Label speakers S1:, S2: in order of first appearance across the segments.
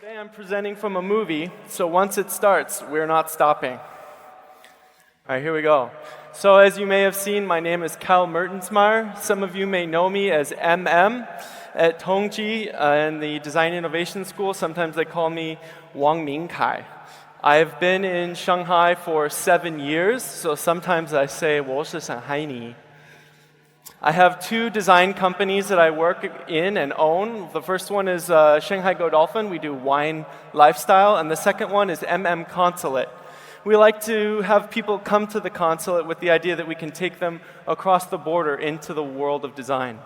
S1: Today I'm presenting from a movie, so once it starts, we're not stopping. All right, here we go. So as you may have seen, my name is Kyle Mertensmeyer. Some of you may know me as MM at Tongji in the Design Innovation School. Sometimes they call me Wang Mingkai. I've been in Shanghai for 7 years, so sometimes I say 我是上海你. I have 2 design companies that I work in and own. The first one is Shanghai Godolphin. We do wine lifestyle. And the second one is MM Consulate. We like to have people come to the consulate with the idea that we can take them across the border into the world of design.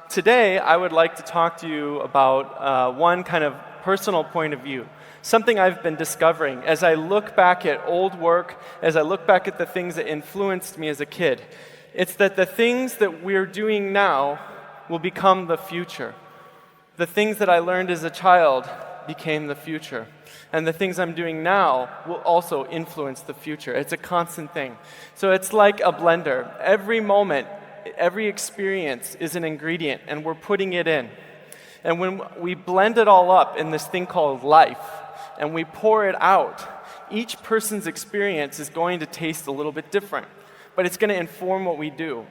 S1: Today, I would like to talk to you about one kind of personal point of view. Something I've been discovering as I look back at old work, as I look back at the things that influenced me as a kid. It's that the things that we're doing now will become the future. The things that I learned as a child became the future. And the things I'm doing now will also influence the future. It's a constant thing. So it's like a blender. Every moment, every experience is an ingredient, and we're putting it in. And when we blend it all up in this thing called life, and we pour it out, each person's experience is going to taste a little bit different, but it's going to inform what we do.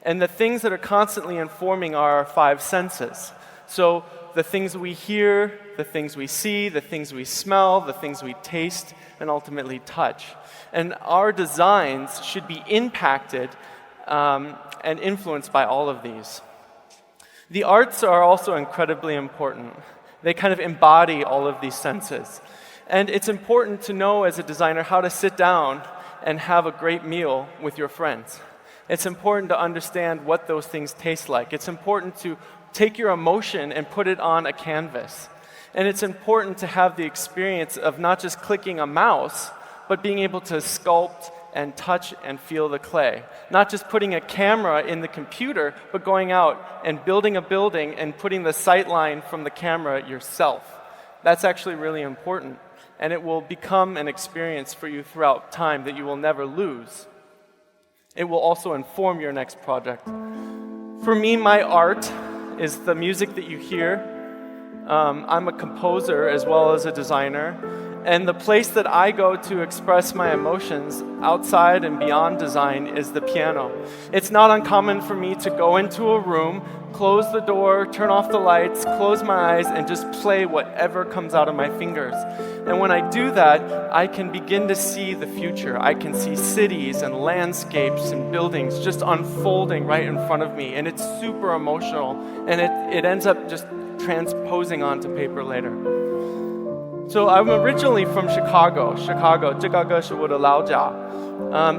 S1: And the things that are constantly informing are our 5 senses. So the things we hear, the things we see, the things we smell, the things we taste, and ultimately touch. And our designs should be impacted and influenced by all of these. The arts are also incredibly important. They kind of embody all of these senses. And it's important to know as a designer how to sit down and have a great meal with your friends. It's important to understand what those things taste like. It's important to take your emotion and put it on a canvas. And it's important to have the experience of not just clicking a mouse, but being able to sculpt and touch and feel the clay. Not just putting a camera in the computer, but going out and building a building and putting the sight line from the camera yourself. That's actually really important. And it will become an experience for you throughout time that you will never lose. It will also inform your next project. For me, my art is the music that you hear. I'm a composer as well as a designer. And the place that I go to express my emotions outside and beyond design is the piano. It's not uncommon for me to go into a room, close the door, turn off the lights, close my eyes, and just play whatever comes out of my fingers. And when I do that, I can begin to see the future. I can see cities and landscapes and buildings just unfolding right in front of me. And it's super emotional. And it ends up just transposing onto paper later. So I'm originally from Chicago. Chicago, 是我的老家.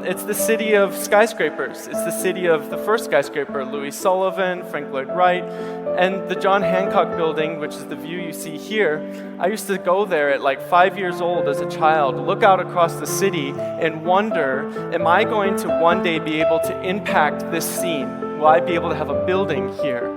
S1: It's the city of skyscrapers. It's the city of the first skyscraper, Louis Sullivan, Frank Lloyd Wright, and the John Hancock building, which is the view you see here. I used to go there at like 5 years old as a child, look out across the city and wonder, am I going to one day be able to impact this scene? Will I be able to have a building here?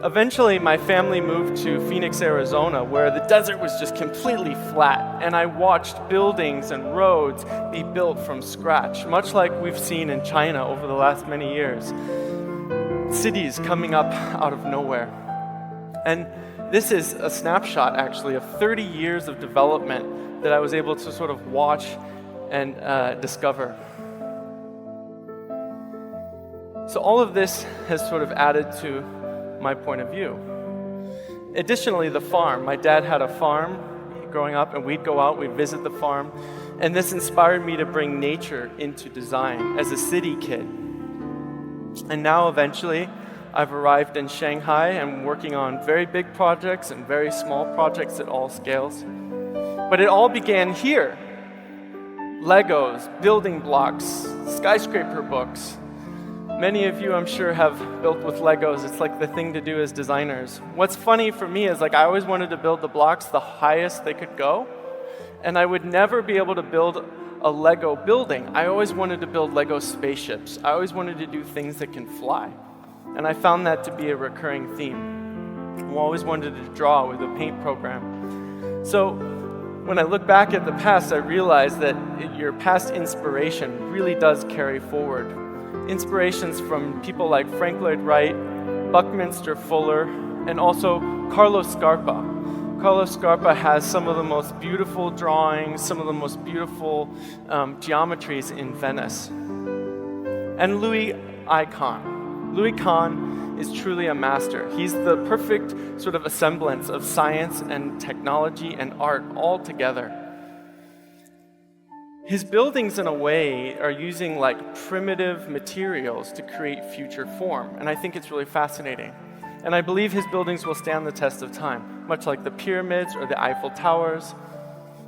S1: Eventually, my family moved to Phoenix, Arizona, where the desert was just completely flat, and I watched buildings and roads be built from scratch, much like we've seen in China over the last many years. Cities coming up out of nowhere. And this is a snapshot, actually, of 30 years of development that I was able to sort of watch and discover. So all of this has sort of added to my point of view. Additionally, the farm. My dad had a farm growing up, and we'd go out, we'd visit the farm, and this inspired me to bring nature into design as a city kid. And now, eventually, I've arrived in Shanghai. I'm working on very big projects and very small projects at all scales. But it all began here. Legos, building blocks, skyscraper books. Many of you, I'm sure, have built with Legos. It's like the thing to do as designers. What's funny for me is like I always wanted to build the blocks the highest they could go, and I would never be able to build a Lego building. I always wanted to build Lego spaceships. I always wanted to do things that can fly. And I found that to be a recurring theme. I always wanted to draw with a paint program. So when I look back at the past, I realize that your past inspiration really does carry forward. Inspirations from people like Frank Lloyd Wright, Buckminster Fuller, and also Carlos Scarpa. Carlos Scarpa has some of the most beautiful drawings, some of the most beautiful geometries in Venice. And Louis Kahn. Louis Kahn is truly a master. He's the perfect sort of assemblance of science and technology and art all together. His buildings, in a way, are using like primitive materials to create future form, and I think it's really fascinating. And I believe his buildings will stand the test of time, much like the pyramids or the Eiffel Towers.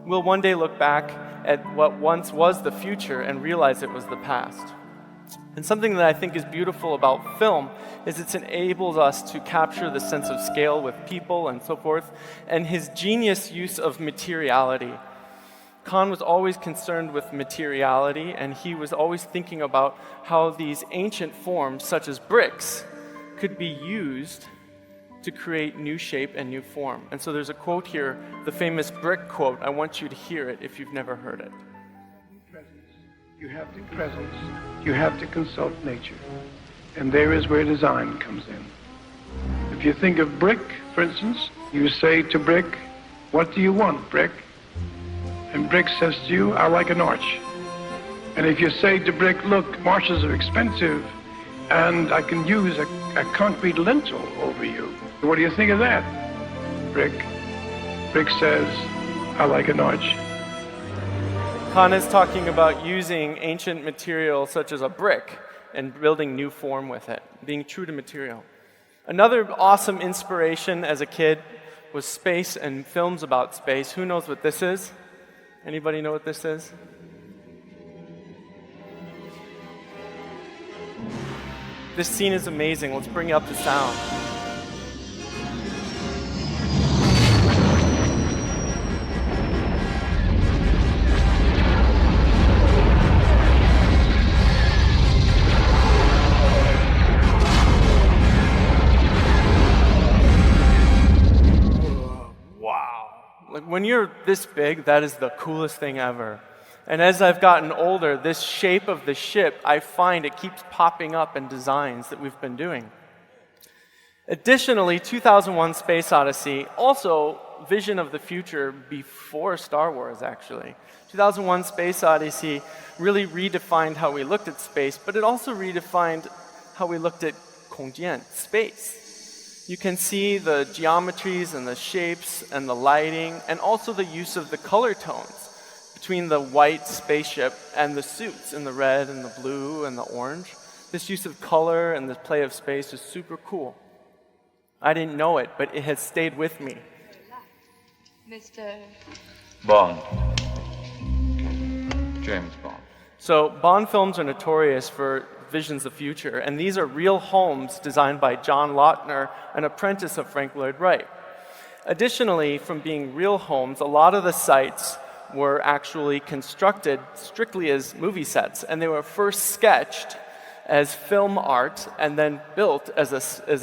S1: We'll one day look back at what once was the future and realize it was the past. And something that I think is beautiful about film is it enables us to capture the sense of scale with people and so forth, and his genius use of materiality. Kahn was always concerned with materiality, and he was always thinking about how these ancient forms, such as bricks, could be used to create new shape and new form. And so there's a quote here, the famous brick quote. I want you to hear it if you've never heard it.
S2: You have to presence, you have to consult nature. And there is where design comes in. If you think of brick, for instance, you say to brick, what do you want, brick? And brick says to you, I like an arch. And if you say to brick, look, arches are expensive, and I can use a concrete lintel over you. What do you think of that, brick? Brick says, I like an arch.
S1: Kahn is talking about using ancient material such as a brick and building new form with it, being true to material. Another awesome inspiration as a kid was space and films about space. Who knows what this is? Anybody know what this is? This scene is amazing. Let's bring up the sound. Like when you're this big, that is the coolest thing ever. And as I've gotten older, this shape of the ship, I find it keeps popping up in designs that we've been doing. Additionally, 2001 Space Odyssey, also vision of the future before Star Wars, actually. 2001 Space Odyssey really redefined how we looked at space, but it also redefined how we looked at 空间, space. You can see the geometries and the shapes and the lighting, and also the use of the color tones between the white spaceship and the suits in the red and the blue and the orange. This use of color and the play of space is super cool. I didn't know it, but it has stayed with me.
S3: Mr.
S4: Bond. James Bond.
S1: So Bond films are notorious for visions of future, and these are real homes designed by John Lautner, an apprentice of Frank Lloyd Wright. Additionally, from being real homes, a lot of the sites were actually constructed strictly as movie sets, and they were first sketched as film art and then built as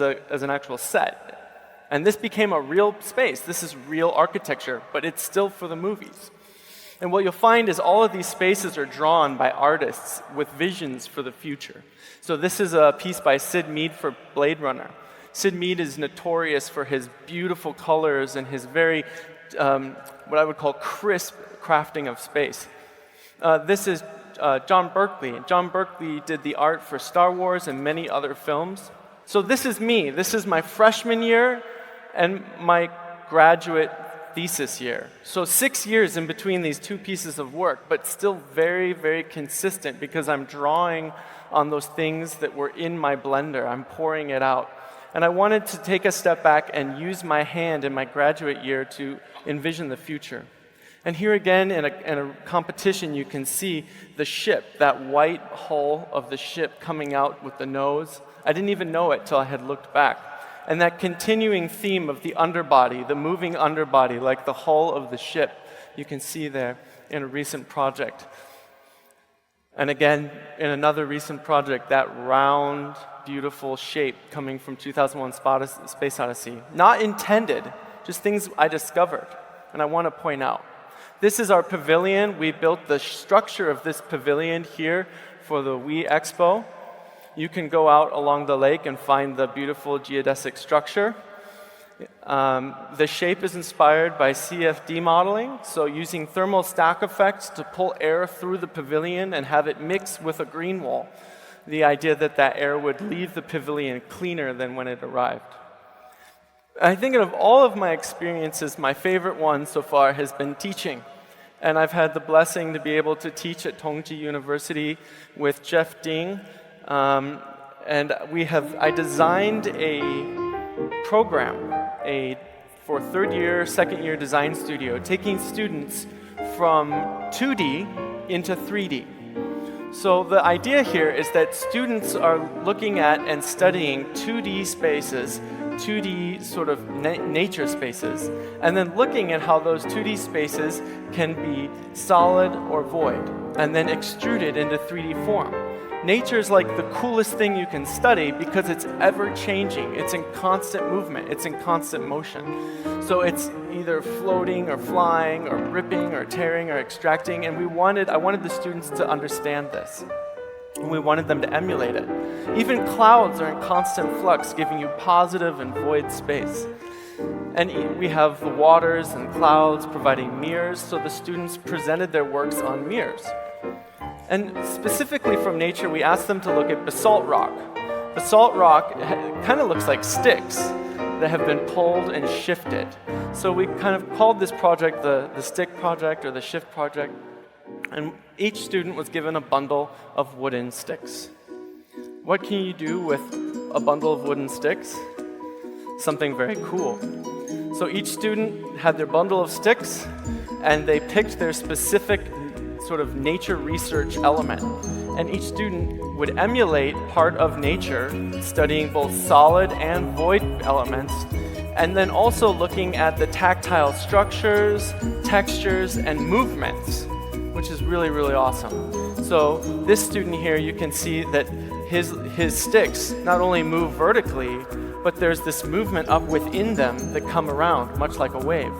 S1: an actual set. And this became a real space. This is real architecture, but it's still for the movies. And what you'll find is all of these spaces are drawn by artists with visions for the future. So this is a piece by Sid Mead for Blade Runner. Sid Mead is notorious for his beautiful colors and his very, what I would call crisp crafting of space. This is John Berkeley. John Berkeley did the art for Star Wars and many other films. So this is me. This is my freshman year and my graduate thesis year. So 6 years in between these two pieces of work, but still very, very consistent because I'm drawing on those things that were in my blender. I'm pouring it out. And I wanted to take a step back and use my hand in my graduate year to envision the future. And here again, in a competition, you can see the ship, that white hull of the ship coming out with the nose. I didn't even know it till I had looked back. And that continuing theme of the underbody, the moving underbody, like the hull of the ship, you can see there in a recent project. And again, in another recent project, that round, beautiful shape coming from 2001 Space Odyssey. Not intended, just things I discovered, and I want to point out. This is our pavilion. We built the structure of this pavilion here for the Wii Expo. You can go out along the lake and find the beautiful geodesic structure. The shape is inspired by CFD modeling, so using thermal stack effects to pull air through the pavilion and have it mix with a green wall. The idea that that air would leave the pavilion cleaner than when it arrived. I think of all of my experiences, my favorite one so far has been teaching. And I've had the blessing to be able to teach at Tongji University with Jeff Ding. And I designed a program for third year, second year design studio, taking students from 2D into 3D. So the idea here is that students are looking at and studying 2D spaces, 2D sort of nature spaces, and then looking at how those 2D spaces can be solid or void, and then extruded into 3D form. Nature is like the coolest thing you can study because it's ever-changing. It's in constant movement. It's in constant motion. So it's either floating or flying or ripping or tearing or extracting, and I wanted the students to understand this. And we wanted them to emulate it. Even clouds are in constant flux, giving you positive and void space. And we have the waters and clouds providing mirrors, so the students presented their works on mirrors. And specifically from nature, we asked them to look at basalt rock. Basalt rock kind of looks like sticks that have been pulled and shifted. So we kind of called this project the stick project or the shift project. And each student was given a bundle of wooden sticks. What can you do with a bundle of wooden sticks? Something very cool. So each student had their bundle of sticks, and they picked their specific sort of nature research element. And each student would emulate part of nature, studying both solid and void elements, and then also looking at the tactile structures, textures, and movements, which is really, really awesome. So this student here, you can see that his sticks not only move vertically, but there's this movement up within them that come around, much like a wave.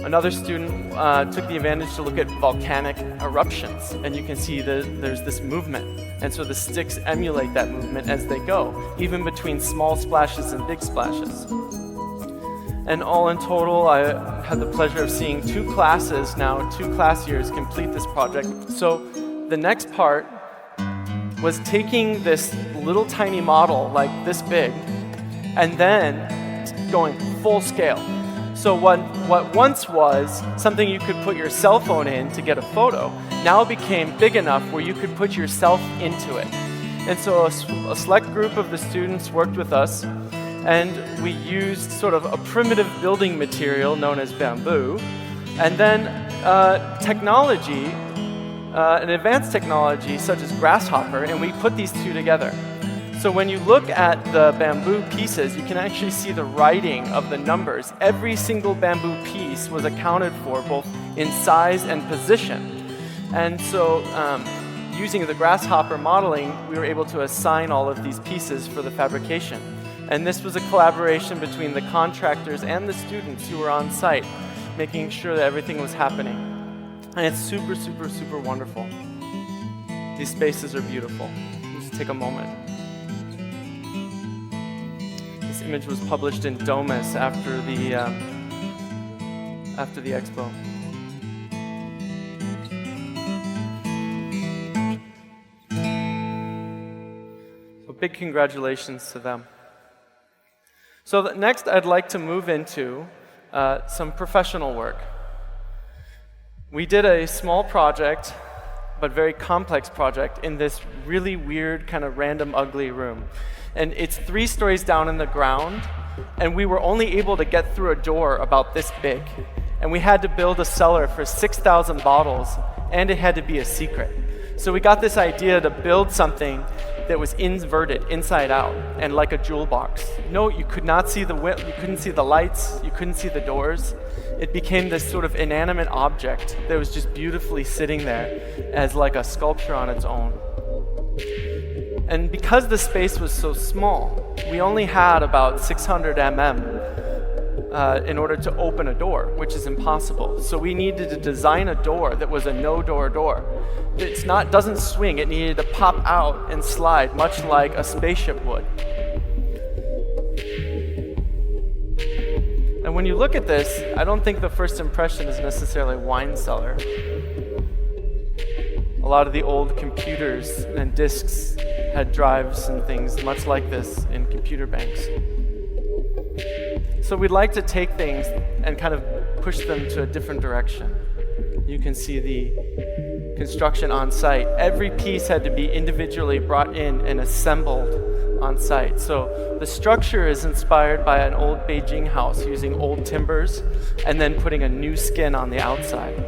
S1: Another student took the advantage to look at volcanic eruptions, and you can see that there's this movement. And so the sticks emulate that movement as they go, even between small splashes and big splashes. And all in total, I had the pleasure of seeing 2 classes now, 2 class years complete this project. So the next part was taking this little tiny model like this big, and then going full scale. So what once was something you could put your cell phone in to get a photo, now became big enough where you could put yourself into it. And so a select group of the students worked with us, and we used sort of a primitive building material known as bamboo, and then technology, an advanced technology such as grasshopper, and we put these two together. So when you look at the bamboo pieces, you can actually see the writing of the numbers. Every single bamboo piece was accounted for both in size and position. And so using the grasshopper modeling, we were able to assign all of these pieces for the fabrication. And this was a collaboration between the contractors and the students who were on site, making sure that everything was happening. And it's super, super, super wonderful. These spaces are beautiful. Just take a moment. This image was published in Domus after the expo. So big congratulations to them. So next, I'd like to move into some professional work. We did a small project, but very complex project, in this really weird, kind of random, ugly room. And it's 3 stories down in the ground, and we were only able to get through a door about this big. And we had to build a cellar for 6,000 bottles, and it had to be a secret. So we got this idea to build something that was inverted, inside out, and like a jewel box. No, you could not see the you couldn't see the lights, you couldn't see the doors. It became this sort of inanimate object that was just beautifully sitting there as like a sculpture on its own. And because the space was so small, we only had about 600 mm in order to open a door, which is impossible. So we needed to design a door that was a no-door door. Doesn't swing, it needed to pop out and slide, much like a spaceship would. And when you look at this, I don't think the first impression is necessarily wine cellar. A lot of the old computers and disks had drives and things much like this in computer banks. So we'd like to take things and kind of push them to a different direction. You can see the construction on site. Every piece had to be individually brought in and assembled on site. So the structure is inspired by an old Beijing house using old timbers and then putting a new skin on the outside.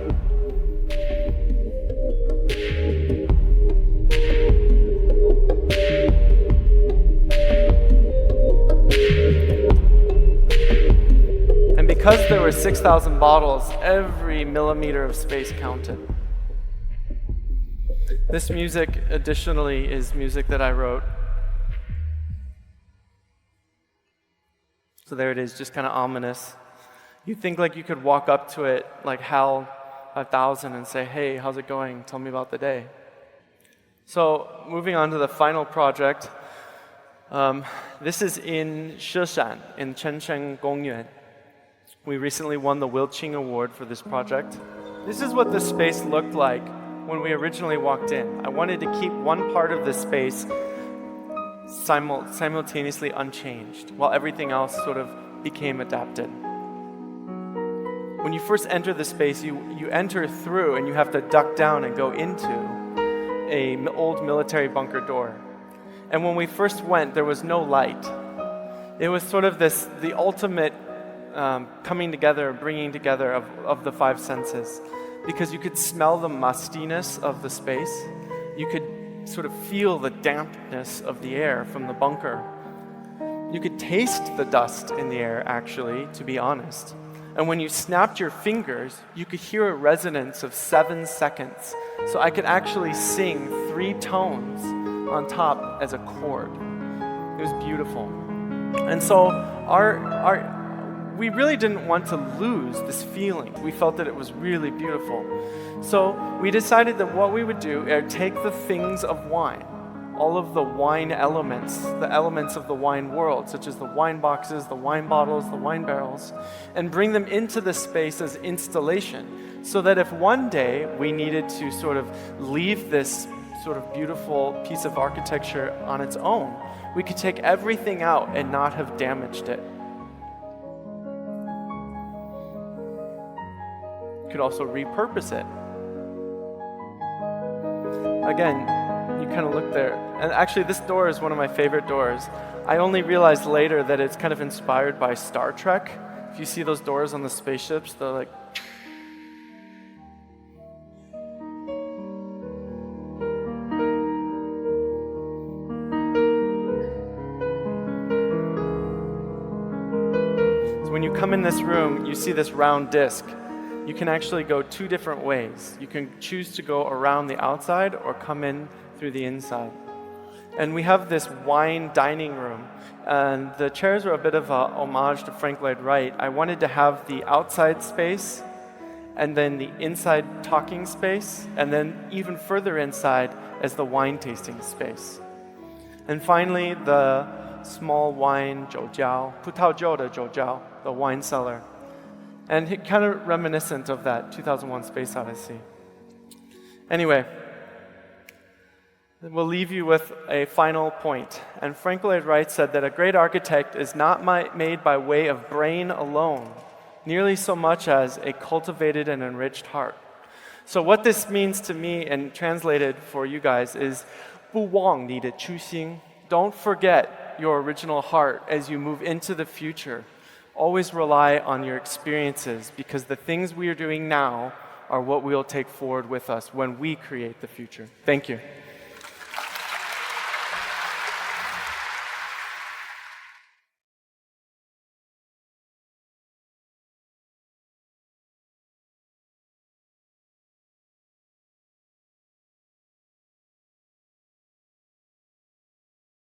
S1: And because there were 6,000 bottles, every millimeter of space counted. This music, additionally, is music that I wrote. So there it is, just kind of ominous. You'd think like you could walk up to it like HAL 5000 and say, hey, how's it going? Tell me about the day. So moving on to the final project. This is in Sheshan, in Chengsheng Gongyuan. We recently won the Wilqing Award for this project. This is what the space looked like when we originally walked in. I wanted to keep one part of the space simultaneously unchanged, while everything else sort of became adapted. When you first enter the space, you enter through and you have to duck down and go into an old military bunker door. And when we first went, there was no light. It was sort of the ultimate coming together, bringing together of the five senses. Because you could smell the mustiness of the space. You could sort of feel the dampness of the air from the bunker. You could taste the dust in the air, actually, to be honest. And when you snapped your fingers, you could hear a resonance of 7 seconds. So I could actually sing 3 tones on top as a chord. It was beautiful. And so we really didn't want to lose this feeling. We felt that it was really beautiful. So we decided that what we would do is take the things of wine, all of the wine elements, the elements of the wine world, such as the wine boxes, the wine bottles, the wine barrels, and bring them into the space as installation, so that if one day we needed to sort of leave this sort of beautiful piece of architecture on its own, we could take everything out and not have damaged it. Could also repurpose it. Again, you kind of look there. And actually, this door is one of my favorite doors. I only realized later that it's kind of inspired by Star Trek. If you see those doors on the spaceships, they're like... So when you come in this room, you see this round disc. You can actually go 2 different ways. You can choose to go around the outside or come in through the inside. And we have this wine dining room. And the chairs are a bit of a homage to Frank Lloyd Wright. I wanted to have the outside space and then the inside talking space, and then even further inside as the wine tasting space. And finally, the small wine 酒窖, 葡萄酒的酒窖, the wine cellar. And kind of reminiscent of that 2001 Space Odyssey. Anyway, we'll leave you with a final point. And Frank Lloyd Wright said that a great architect is not made by way of brain alone, nearly so much as a cultivated and enriched heart. So what this means to me, and translated for you guys, is 不忘你的初心. Don't forget your original heart as you move into the future. Always rely on your experiences, because the things we are doing now are what we'll take forward with us when we create the future. Thank you.